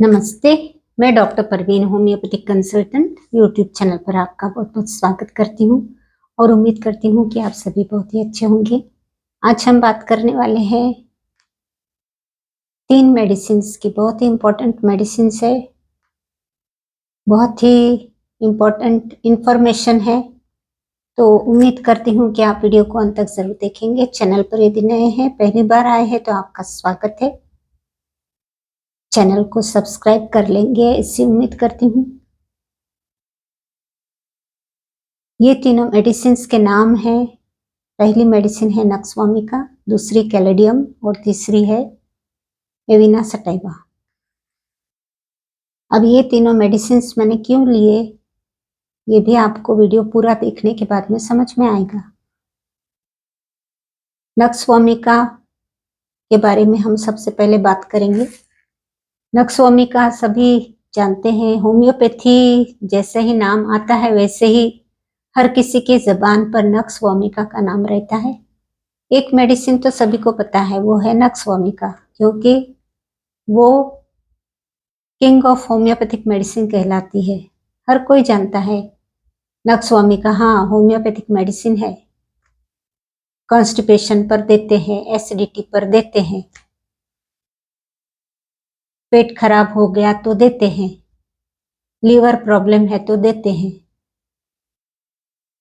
नमस्ते, मैं doctor Parveen homeopathic consultant YouTube channel पर आपका बहुत-बहुत स्वागत करती हूँ और उम्मीद करती हूँ कि आप सभी बहुत ही अच्छे होंगे। आज हम बात करने वाले हैं 3 मेडिसिन्स की, बहुत ही इम्पोर्टेंट मेडिसिन्स है, बहुत ही इम्पोर्टेंट इन्फॉर्मेशन है। तो उम्मीद करती हूँ कि आप वीडियो को अंत तक ज़रूर देखेंगे। चैनल पर यदि नए हैं, पहली बार आए हैं तो आपका स्वागत है। चैनल को सब्सक्राइब कर लेंगे इससे उम्मीद करती हूँ। ये तीनों मेडिसिन्स के नाम हैं। पहली मेडिसिन है नक्सवामिका, दूसरी कैलेडियम और तीसरी है एविना सटाइवा। अब ये तीनों मेडिसिन्स मैंने क्यों लिए, ये भी आपको वीडियो पूरा देखने के बाद में समझ में आएगा। नक्सवामिका के बारे में हम सबसे पहले बात करेंगे। नक्सवामिका सभी जानते हैं, होम्योपैथी जैसे ही नाम आता है वैसे ही हर किसी की ज़बान पर नक्सवामिका का नाम रहता है। एक मेडिसिन तो सभी को पता है, वो है नक्सवामिका, क्योंकि वो किंग ऑफ होम्योपैथिक मेडिसिन कहलाती है। हर कोई जानता है नक्सवामिका हाँ होम्योपैथिक मेडिसिन है। कॉन्स्टिपेशन पर देते हैं, एसिडिटी पर देते हैं, पेट खराब हो गया तो देते हैं, लीवर प्रॉब्लम है तो देते हैं।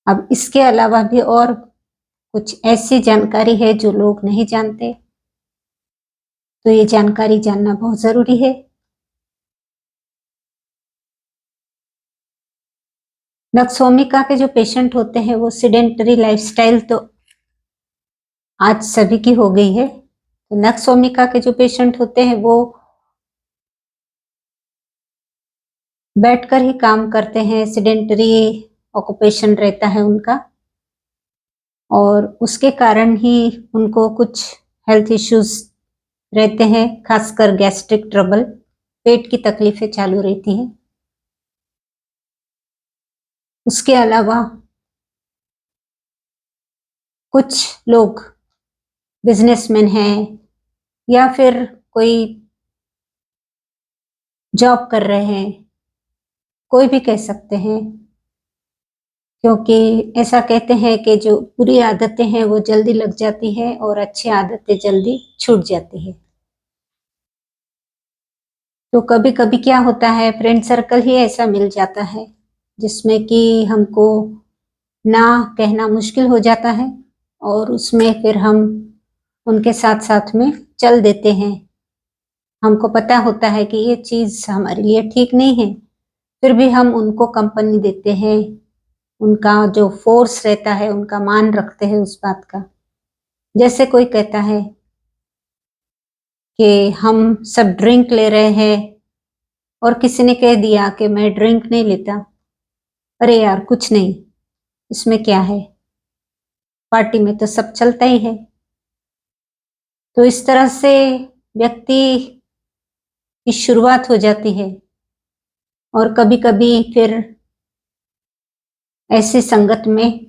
अब इसके अलावा भी और कुछ ऐसी जानकारी है जो लोग नहीं जानते, तो ये जानकारी जानना बहुत ज़रूरी है। नक्सवामिका के जो पेशेंट होते हैं वो सीडेंटरी लाइफस्टाइल तो आज सभी की हो गई है। तो नक्सवामिका के जो पेशेंट होते हैं वो बैठकर ही काम करते हैं, सीडेंटरी ऑक्यूपेशन रहता है उनका, और उसके कारण ही उनको कुछ हेल्थ इश्यूज रहते हैं, खासकर गैस्ट्रिक ट्रबल, पेट की तकलीफें चालू रहती हैं। उसके अलावा कुछ लोग बिजनेसमैन हैं या फिर कोई जॉब कर रहे हैं, कोई भी कह सकते हैं, क्योंकि ऐसा कहते हैं कि जो बुरी आदतें हैं वो जल्दी लग जाती है और अच्छी आदतें जल्दी छूट जाती है। तो कभी कभी क्या होता है, फ्रेंड सर्कल ही ऐसा मिल जाता है जिसमें कि हमको ना कहना मुश्किल हो जाता है और उसमें फिर हम उनके साथ साथ में चल देते हैं। हमको पता होता है कि ये चीज़ हमारे लिए ठीक नहीं है, फिर भी हम उनको कंपनी देते हैं, उनका जो फोर्स रहता है उनका मान रखते हैं उस बात का। जैसे कोई कहता है कि हम सब ड्रिंक ले रहे हैं और किसी ने कह दिया कि मैं ड्रिंक नहीं लेता, अरे यार कुछ नहीं, इसमें क्या है, पार्टी में तो सब चलता ही है। तो इस तरह से व्यक्ति की शुरुआत हो जाती है और कभी कभी फिर ऐसी संगत में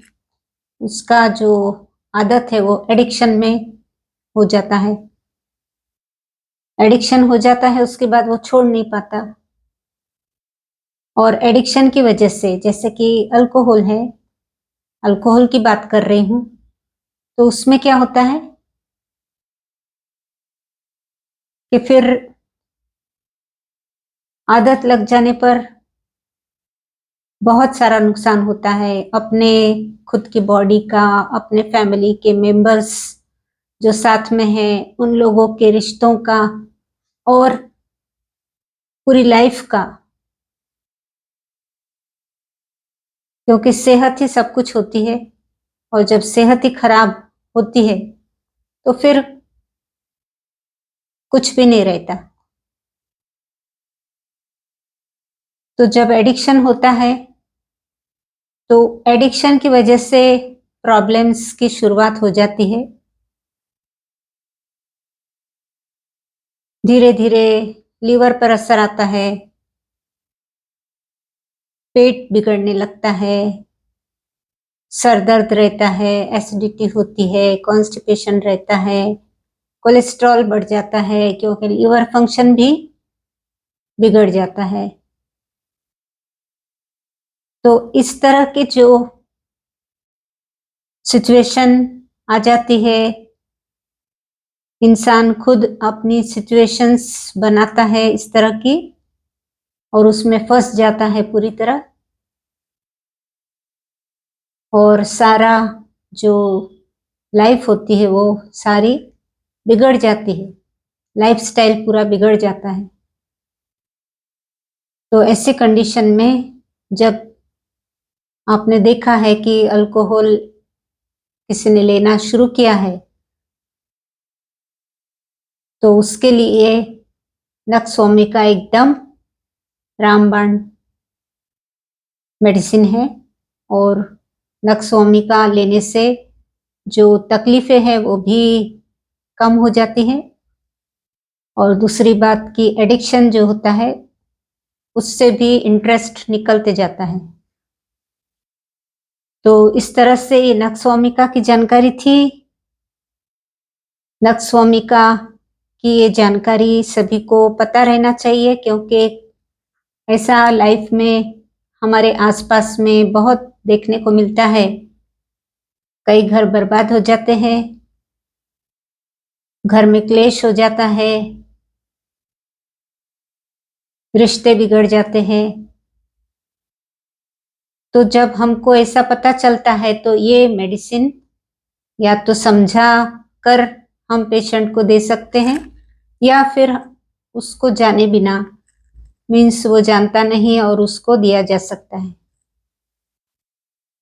उसका जो आदत है वो एडिक्शन में हो जाता है। एडिक्शन हो जाता है, उसके बाद वो छोड़ नहीं पाता, और एडिक्शन की वजह से, जैसे कि अल्कोहल है, अल्कोहल की बात कर रही हूँ, तो उसमें क्या होता है कि फिर आदत लग जाने पर बहुत सारा नुकसान होता है, अपने खुद की बॉडी का, अपने फैमिली के मेंबर्स जो साथ में हैं उन लोगों के रिश्तों का और पूरी लाइफ का, क्योंकि सेहत ही सब कुछ होती है और जब सेहत ही खराब होती है तो फिर कुछ भी नहीं रहता। तो जब एडिक्शन होता है तो एडिक्शन की वजह से प्रॉब्लम्स की शुरुआत हो जाती है। धीरे धीरे लीवर पर असर आता है, पेट बिगड़ने लगता है, सर दर्द रहता है, एसिडिटी होती है, कॉन्स्टिपेशन रहता है, कोलेस्ट्रॉल बढ़ जाता है, क्योंकि लीवर फंक्शन भी बिगड़ जाता है। तो इस तरह की जो सिचुएशन आ जाती है, इंसान खुद अपनी सिचुएशंस बनाता है इस तरह की और उसमें फंस जाता है पूरी तरह, और सारा जो लाइफ होती है वो सारी बिगड़ जाती है, लाइफस्टाइल पूरा बिगड़ जाता है। तो ऐसे कंडीशन में जब आपने देखा है कि अल्कोहल किसी ने लेना शुरू किया है, तो उसके लिए नक्सवामी का एकदम रामबाण मेडिसिन है, और नक्सवामी का लेने से जो तकलीफें हैं वो भी कम हो जाती हैं, और दूसरी बात की एडिक्शन जो होता है उससे भी इंटरेस्ट निकलते जाता है। तो इस तरह से ये नक्सवामिका की जानकारी थी। नक्सवामिका की ये जानकारी सभी को पता रहना चाहिए, क्योंकि ऐसा लाइफ में हमारे आसपास में बहुत देखने को मिलता है। कई घर बर्बाद हो जाते हैं, घर में क्लेश हो जाता है, रिश्ते बिगड़ जाते हैं। तो जब हमको ऐसा पता चलता है तो ये मेडिसिन या तो समझा कर हम पेशेंट को दे सकते हैं, या फिर उसको जाने बिना, मीन्स वो जानता नहीं और उसको दिया जा सकता है।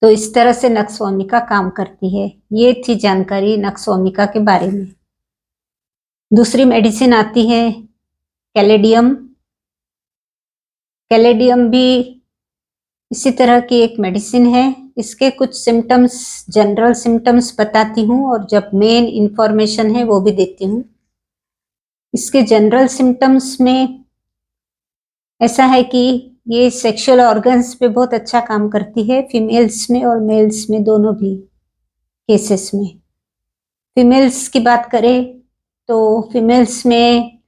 तो इस तरह से नक्सवामिका काम करती है। ये थी जानकारी नक्सवामिका के बारे में। दूसरी मेडिसिन आती है कैलेडियम। कैलेडियम भी इसी तरह की एक मेडिसिन है। इसके कुछ सिम्टम्स, जनरल सिम्टम्स बताती हूँ, और जब मेन इंफॉर्मेशन है वो भी देती हूँ। इसके जनरल सिम्टम्स में ऐसा है कि ये सेक्सुअल ऑर्गन्स पे बहुत अच्छा काम करती है, फीमेल्स में और मेल्स में, दोनों भी केसेस में। फीमेल्स की बात करें तो फीमेल्स में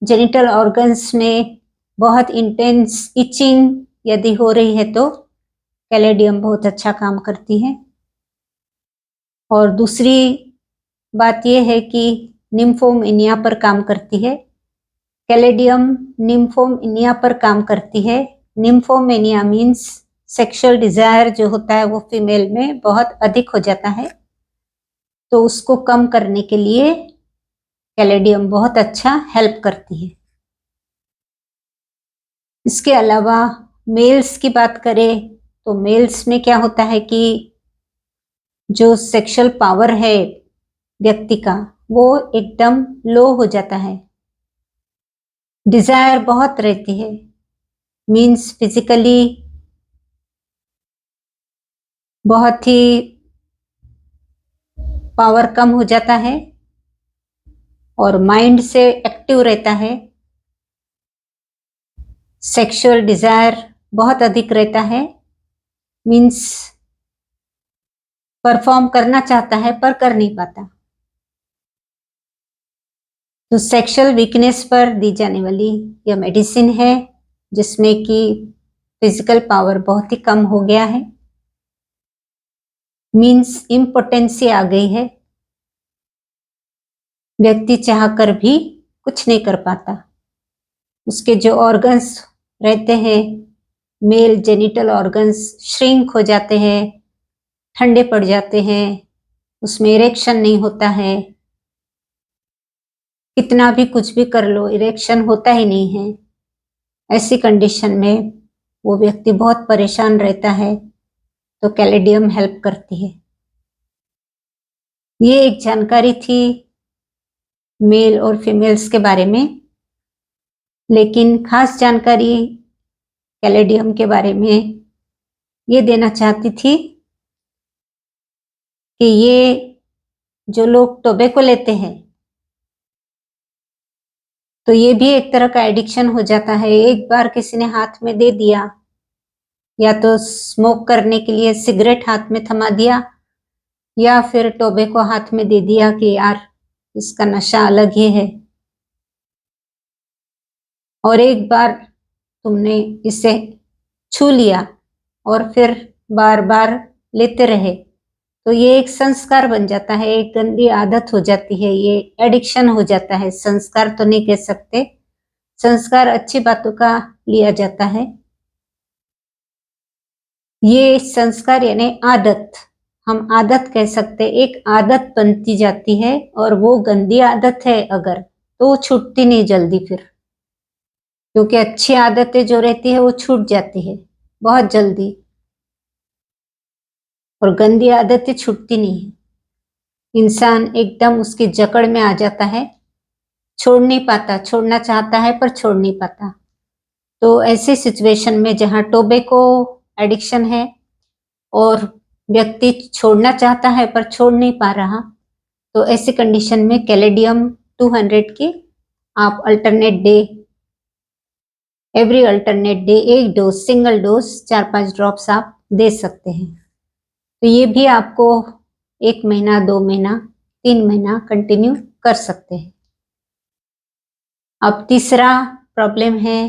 जेनिटल ऑर्गन्स में बहुत इंटेंस इचिंग यदि हो रही है तो कैलेडियम बहुत अच्छा काम करती है। और दूसरी बात यह है कि निम्फोमेनिया पर काम करती है। कैलेडियम निम्फोमेनिया पर काम करती है। निम्फोमेनिया मीन्स सेक्सुअल डिजायर जो होता है वो फीमेल में बहुत अधिक हो जाता है, तो उसको कम करने के लिए कैलेडियम बहुत अच्छा हेल्प करती है। इसके अलावा मेल्स की बात करें तो मेल्स में क्या होता है कि जो सेक्सुअल पावर है व्यक्ति का वो एकदम लो हो जाता है, डिजायर बहुत रहती है, मीन्स फिजिकली बहुत ही पावर कम हो जाता है, और माइंड से एक्टिव रहता है, सेक्सुअल डिजायर बहुत अधिक रहता है, मीन्स परफॉर्म करना चाहता है पर कर नहीं पाता। तो सेक्सुअल वीकनेस पर दी जाने वाली यह मेडिसिन है, जिसमें कि फिजिकल पावर बहुत ही कम हो गया है, मीन्स इम्पोटेंसी आ गई है, व्यक्ति चाहकर भी कुछ नहीं कर पाता। उसके जो ऑर्गन्स रहते हैं, मेल जेनिटल ऑर्गन्स श्रिंक हो जाते हैं, ठंडे पड़ जाते हैं, उसमें इरेक्शन नहीं होता है, कितना भी कुछ भी कर लो इरेक्शन होता ही नहीं है। ऐसी कंडीशन में वो व्यक्ति बहुत परेशान रहता है, तो कैलेडियम हेल्प करती है। ये एक जानकारी थी मेल और फीमेल्स के बारे में, लेकिन खास जानकारी कैलेडियम के बारे में ये देना चाहती थी कि ये जो लोग टोबैको लेते हैं तो ये भी एक तरह का एडिक्शन हो जाता है। एक बार किसी ने हाथ में दे दिया, या तो स्मोक करने के लिए सिगरेट हाथ में थमा दिया, या फिर टोबैको हाथ में दे दिया कि यार इसका नशा अलग ही है, और एक बार तुमने इसे छू लिया और फिर बार बार लेते रहे तो ये एक संस्कार बन जाता है, एक गंदी आदत हो जाती है, ये एडिक्शन हो जाता है। संस्कार तो नहीं कह सकते, संस्कार अच्छी बातों का लिया जाता है, ये संस्कार यानी आदत, हम आदत कह सकते, एक आदत बनती जाती है और वो गंदी आदत है अगर तो वो छूटती नहीं जल्दी फिर, क्योंकि अच्छी आदतें जो रहती है वो छूट जाती है बहुत जल्दी और गंदी आदतें छूटती नहीं है। इंसान एकदम उसकी जकड़ में आ जाता है, छोड़ नहीं पाता, छोड़ना चाहता है पर छोड़ नहीं पाता। तो ऐसी सिचुएशन में जहाँ टोबैको एडिक्शन है और व्यक्ति छोड़ना चाहता है पर छोड़ नहीं पा रहा, तो ऐसी कंडीशन में कैलेडियम 200 की आप alternate day, every alternate day एक डोज, सिंगल डोज 4-5 ड्रॉप्स आप दे सकते हैं। तो ये भी आपको 1 महीना, 2 महीना, 3 महीना कंटिन्यू कर सकते हैं। अब तीसरा प्रॉब्लम है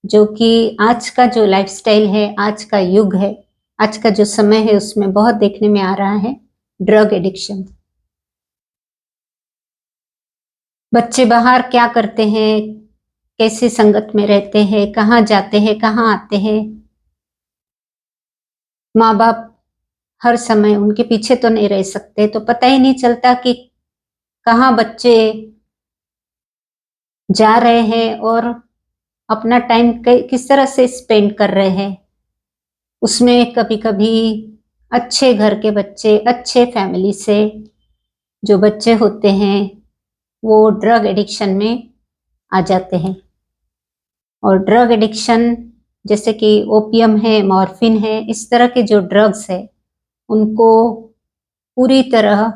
जो कि आज का जो लाइफस्टाइल है, आज का युग है, आज का जो समय है उसमें बहुत देखने में आ रहा है, ड्रग एडिक्शन। बच्चे बाहर क्या करते हैं, कैसी संगत में रहते हैं, कहाँ जाते हैं, कहाँ आते हैं, माँ बाप हर समय उनके पीछे तो नहीं रह सकते, तो पता ही नहीं चलता कि कहाँ बच्चे जा रहे हैं और अपना टाइम किस तरह से स्पेंड कर रहे हैं। उसमें कभी कभी अच्छे घर के बच्चे, अच्छे फैमिली से जो बच्चे होते हैं वो ड्रग एडिक्शन में आ जाते हैं। और ड्रग एडिक्शन जैसे कि ओपियम है, मॉर्फिन है, इस तरह के जो ड्रग्स है उनको पूरी तरह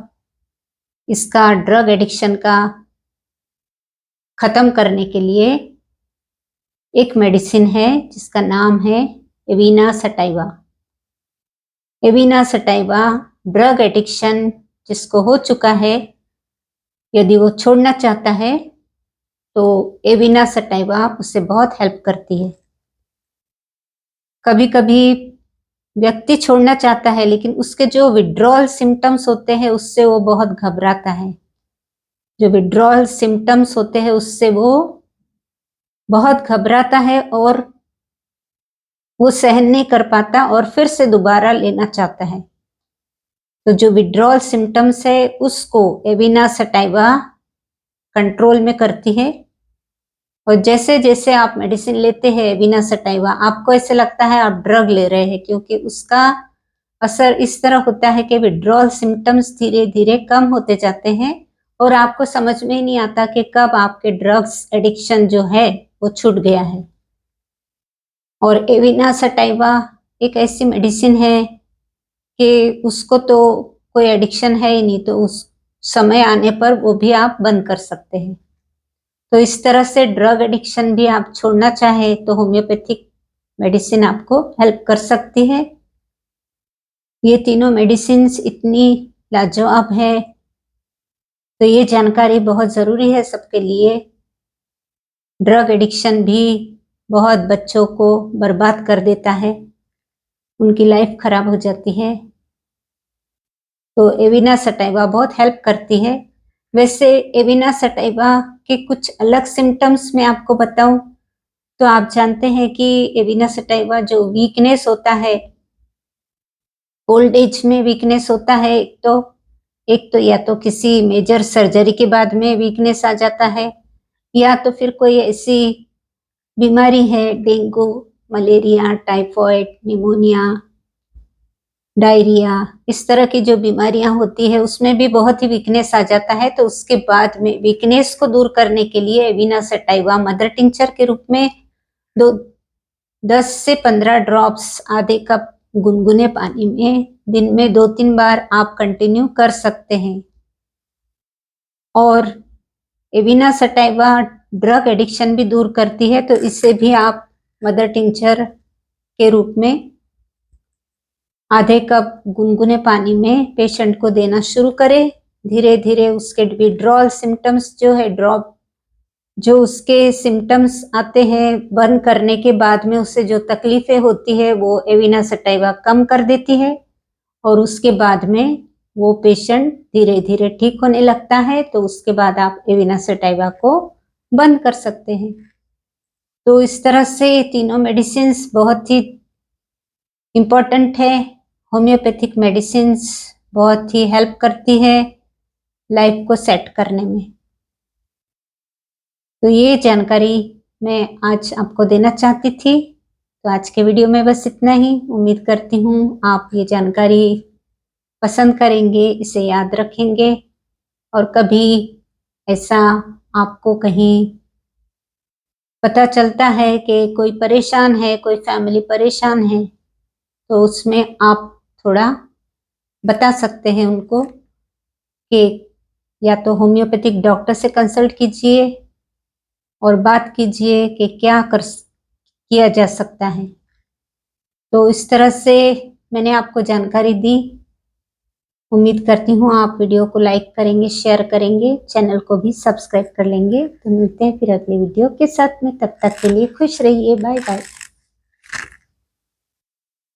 इसका ड्रग एडिक्शन का खत्म करने के लिए एक मेडिसिन है जिसका नाम है एविना सटाइवा। एविना सटाइवा ड्रग एडिक्शन जिसको हो चुका है, यदि वो छोड़ना चाहता है तो एविना सटाइवा उससे बहुत हेल्प करती है। कभी कभी व्यक्ति छोड़ना चाहता है लेकिन उसके जो विड्रॉल सिम्टम्स होते हैं उससे वो बहुत घबराता है, जो विड्रॉल सिम्टम्स होते हैं उससे वो बहुत घबराता है और वो सहन नहीं कर पाता और फिर से दोबारा लेना चाहता है। तो जो विड्रॉल सिम्टम्स है उसको एविना सटाइवा कंट्रोल में करती है। और जैसे जैसे आप मेडिसिन लेते हैं एविना सटाइवा, आपको ऐसे लगता है आप ड्रग ले रहे हैं, क्योंकि उसका असर इस तरह होता है कि विड्रॉल सिम्टम्स धीरे धीरे कम होते जाते हैं और आपको समझ में ही नहीं आता कि कब आपके ड्रग्स एडिक्शन जो है वो छूट गया है। और एविना सटाइवा एक ऐसी मेडिसिन है कि उसको तो कोई एडिक्शन है ही नहीं, तो उस समय आने पर वो भी आप बंद कर सकते हैं। तो इस तरह से ड्रग एडिक्शन भी आप छोड़ना चाहे तो होम्योपैथिक मेडिसिन आपको हेल्प कर सकती है। ये तीनों मेडिसिन इतनी लाजवाब है, तो ये जानकारी बहुत ज़रूरी है सबके लिए। ड्रग एडिक्शन भी बहुत बच्चों को बर्बाद कर देता है, उनकी लाइफ खराब हो जाती है। तो एविना सटाइवा बहुत हेल्प करती है। वैसे एविना सटाइवा के कुछ अलग सिम्टम्स मैं आपको बताऊं तो आप जानते हैं कि एविना सटाइवा जो वीकनेस होता है, ओल्ड एज में वीकनेस होता है, एक तो या तो किसी मेजर सर्जरी के बाद में वीकनेस आ जाता है, या तो फिर कोई ऐसी बीमारी है, dengue, malaria, typhoid, pneumonia, diarrhoea, इस तरह की जो बीमारियां होती है उसमें भी बहुत ही वीकनेस आ जाता है। तो उसके बाद में वीकनेस को दूर करने के लिए एविना सटाइवा मदर टिंचर के रूप में 10 से 15 ड्रॉप्स आधे कप गुनगुने पानी में दिन में 2-3 बार आप कंटिन्यू कर सकते हैं। और एविना सटाइवा ड्रग एडिक्शन भी दूर करती है, तो इससे भी आप मदर टिंचर के रूप में आधे कप गुनगुने पानी में पेशेंट को देना शुरू करें। धीरे धीरे उसके विड्रॉल सिम्टम्स जो है ड्रॉप जो उसके सिम्टम्स आते हैं बर्न करने के बाद में उससे जो तकलीफें होती है वो एविना सटाइवा कम कर देती है और उसके बाद में वो पेशेंट धीरे धीरे ठीक होने लगता है। तो उसके बाद आप एविना सटाइवा को बंद कर सकते हैं। तो इस तरह से तीनों मेडिसिन्स बहुत ही इम्पोर्टेंट है। होम्योपैथिक मेडिसिन्स बहुत ही हेल्प करती है लाइफ को सेट करने में। तो ये जानकारी मैं आज आपको देना चाहती थी। तो आज के वीडियो में बस इतना ही। उम्मीद करती हूँ आप ये जानकारी पसंद करेंगे, इसे याद रखेंगे और कभी ऐसा आपको कहीं पता चलता है कि कोई परेशान है, कोई फैमिली परेशान है, तो उसमें आप थोड़ा बता सकते हैं उनको कि या तो होम्योपैथिक डॉक्टर से कंसल्ट कीजिए और बात कीजिए कि क्या किया जा सकता है। तो इस तरह से मैंने आपको जानकारी दी। उम्मीद करती हूँ आप वीडियो को लाइक करेंगे, शेयर करेंगे, चैनल को भी सब्सक्राइब कर लेंगे। तो मिलते हैं फिर अगले वीडियो के साथ में। तब तक के लिए खुश रहिए। Bye bye.